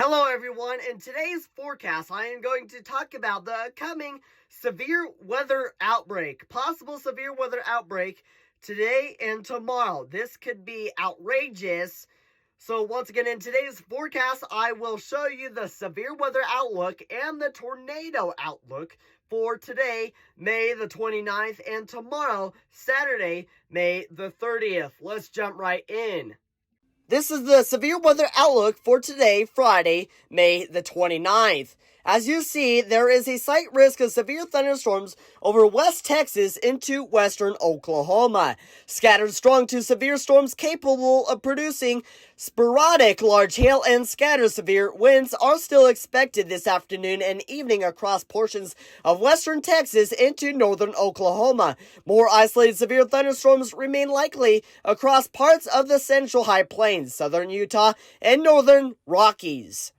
Hello everyone, in today's forecast I am going to talk about the upcoming severe weather outbreak. Possible severe weather outbreak today and tomorrow. This could be outrageous. So once again, in today's forecast I will show you the severe weather outlook and the tornado outlook for today, May the 29th, and tomorrow, Saturday, May the 30th. Let's jump right in. This is the severe weather outlook for today, Friday, May the 29th. As you see, there is a slight risk of severe thunderstorms over West Texas into western Oklahoma. Scattered strong to severe storms capable of producing sporadic large hail and scattered severe winds are still expected this afternoon and evening across portions of western Texas into northern Oklahoma. More isolated severe thunderstorms remain likely across parts of the central High Plains, southern Utah, and northern Rockies.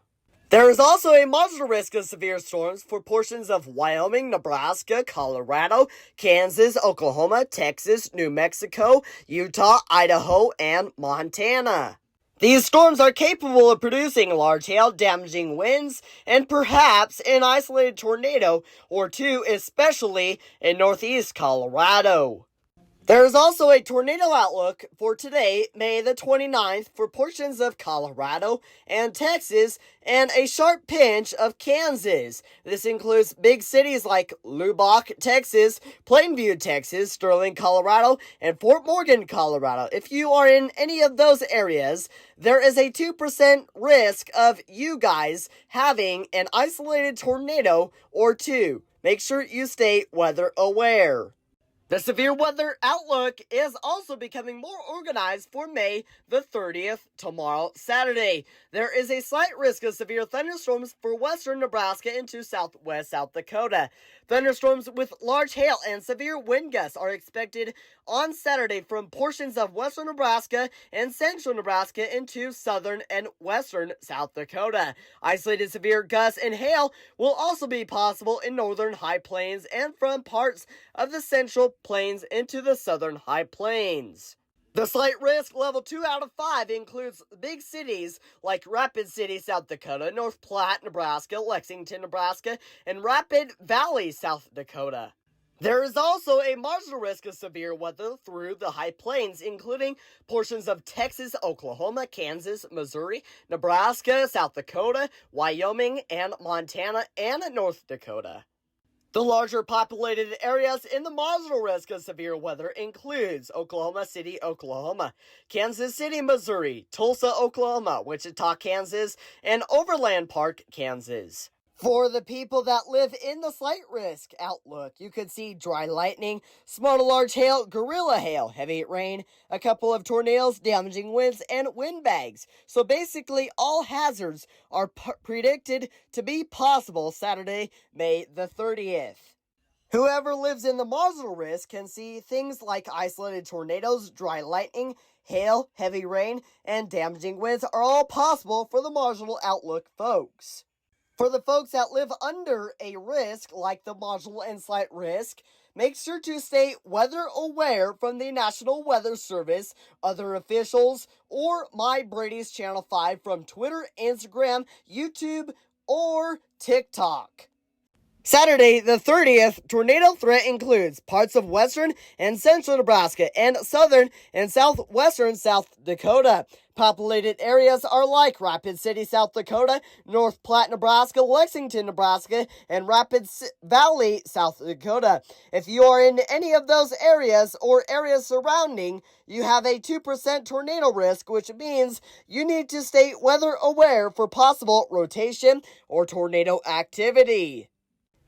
There is also a marginal risk of severe storms for portions of Wyoming, Nebraska, Colorado, Kansas, Oklahoma, Texas, New Mexico, Utah, Idaho, and Montana. These storms are capable of producing large hail, damaging winds, and perhaps an isolated tornado or two, especially in northeast Colorado. There is also a tornado outlook for today, May the 29th, for portions of Colorado and Texas, and a sharp pinch of Kansas. This includes big cities like Lubbock, Texas, Plainview, Texas, Sterling, Colorado, and Fort Morgan, Colorado. If you are in any of those areas, there is a 2% risk of you guys having an isolated tornado or two. Make sure you stay weather aware. The severe weather outlook is also becoming more organized for May the 30th, tomorrow, Saturday. There is a slight risk of severe thunderstorms for western Nebraska into southwest South Dakota. Thunderstorms with large hail and severe wind gusts are expected on Saturday from portions of western Nebraska and central Nebraska into southern and western South Dakota. Isolated severe gusts and hail will also be possible in northern High Plains and from parts of the central Plains into the southern High Plains. The slight risk level 2 out of 5 includes big cities like Rapid City, South Dakota, North Platte, Nebraska, Lexington, Nebraska, and Rapid Valley, South Dakota. There is also a marginal risk of severe weather through the High Plains, including portions of Texas, Oklahoma, Kansas, Missouri, Nebraska, South Dakota, Wyoming, and Montana, and North Dakota. The larger populated areas in the marginal risk of severe weather includes Oklahoma City, Oklahoma, Kansas City, Missouri, Tulsa, Oklahoma, Wichita, Kansas, and Overland Park, Kansas. For the people that live in the slight risk outlook, you could see dry lightning, small to large hail, gorilla hail, heavy rain, a couple of tornadoes, damaging winds, and windbags. So basically, all hazards are predicted to be possible Saturday, May the 30th. Whoever lives in the marginal risk can see things like isolated tornadoes, dry lightning, hail, heavy rain, and damaging winds are all possible for the marginal outlook folks. For the folks that live under a risk, like the marginal and slight risk, make sure to stay weather aware from the National Weather Service, other officials, or My Brady's Channel 5 from Twitter, Instagram, YouTube, or TikTok. Saturday, the 30th, tornado threat includes parts of western and central Nebraska and southern and southwestern South Dakota. Populated areas are like Rapid City, South Dakota, North Platte, Nebraska, Lexington, Nebraska, and Rapid Valley, South Dakota. If you are in any of those areas or areas surrounding, you have a 2% tornado risk, which means you need to stay weather aware for possible rotation or tornado activity.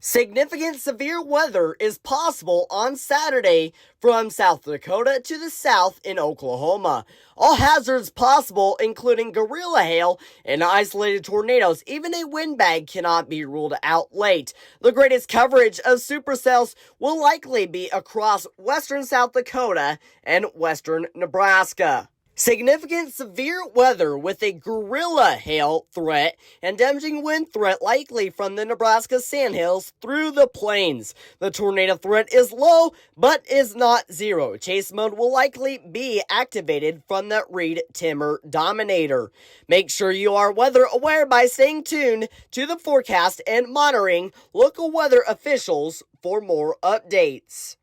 Significant severe weather is possible on Saturday from South Dakota to the south in Oklahoma. All hazards possible, including gorilla hail and isolated tornadoes. Even a windbag cannot be ruled out late. The greatest coverage of supercells will likely be across western South Dakota and western Nebraska. Significant severe weather with a gorilla hail threat and damaging wind threat likely from the Nebraska Sandhills through the plains. The tornado threat is low, but is not zero. Chase mode will likely be activated from the Reed Timmer Dominator. Make sure you are weather aware by staying tuned to the forecast and monitoring local weather officials for more updates.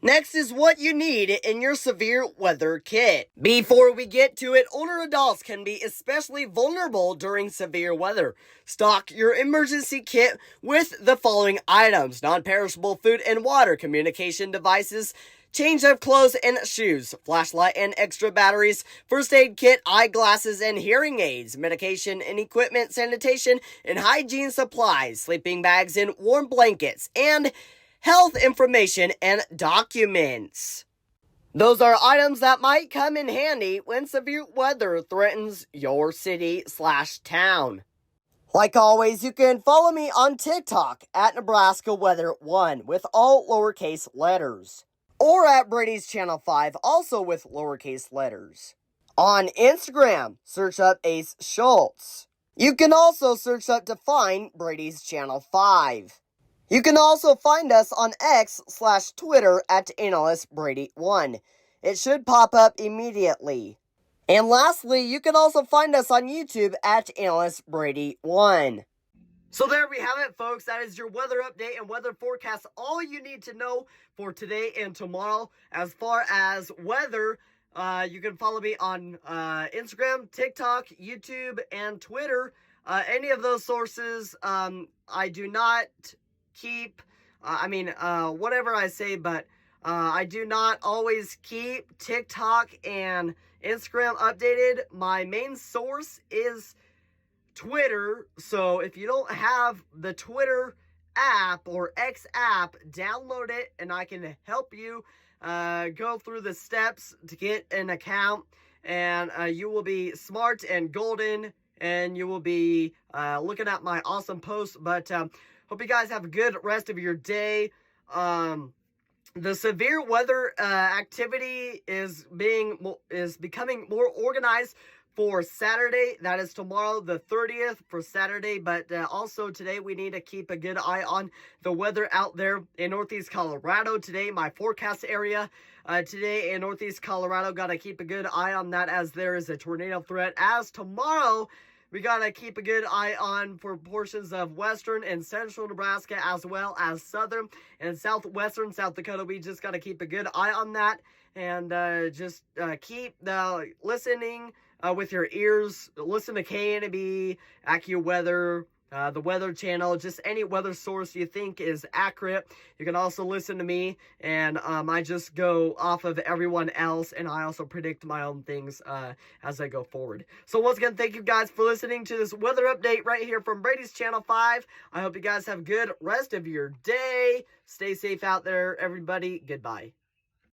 Next is what you need in your severe weather kit. Before we get to it, older adults can be especially vulnerable during severe weather. Stock your emergency kit with the following items: non-perishable food and water, communication devices, change of clothes and shoes, flashlight and extra batteries, first aid kit, eyeglasses and hearing aids, medication and equipment, sanitation and hygiene supplies, sleeping bags and warm blankets, and health information and documents. Those are items that might come in handy when severe weather threatens your city/town. Like always, you can follow me on TikTok at Nebraska Weather 1 with all lowercase letters, or at Brady's Channel 5 also with lowercase letters. On Instagram, search up Ace Schultz. You can also search up to find Brady's Channel 5. You can also find us on X/Twitter at AnalystBrady1. It should pop up immediately. And lastly, you can also find us on YouTube at AnalystBrady1. So there we have it, folks. That is your weather update and weather forecast. All you need to know for today and tomorrow. As far as weather, you can follow me on Instagram, TikTok, YouTube, and Twitter. Any of those sources, I do not keep, whatever I say, but I do not always keep TikTok and Instagram updated. My main source is Twitter, so if you don't have the Twitter app or X app, download it and I can help you go through the steps to get an account, and you will be smart and golden, and you will be looking at my awesome posts. But hope you guys have a good rest of your day. The severe weather activity is becoming more organized for Saturday. That is tomorrow, the 30th, for Saturday. But also today, we need to keep a good eye on the weather out there in Northeast Colorado. Today, my forecast area today in Northeast Colorado, got to keep a good eye on that, as there is a tornado threat. As tomorrow, we got to keep a good eye on for portions of western and central Nebraska, as well as southern and southwestern South Dakota. We just got to keep a good eye on that, and just keep listening with your ears. Listen to KNB, AccuWeather, the Weather Channel, just any weather source you think is accurate. You can also listen to me, and I just go off of everyone else, and I also predict my own things as I go forward. So once again, thank you guys for listening to this weather update right here from Brady's Channel 5. I hope you guys have a good rest of your day. Stay safe out there, everybody. Goodbye.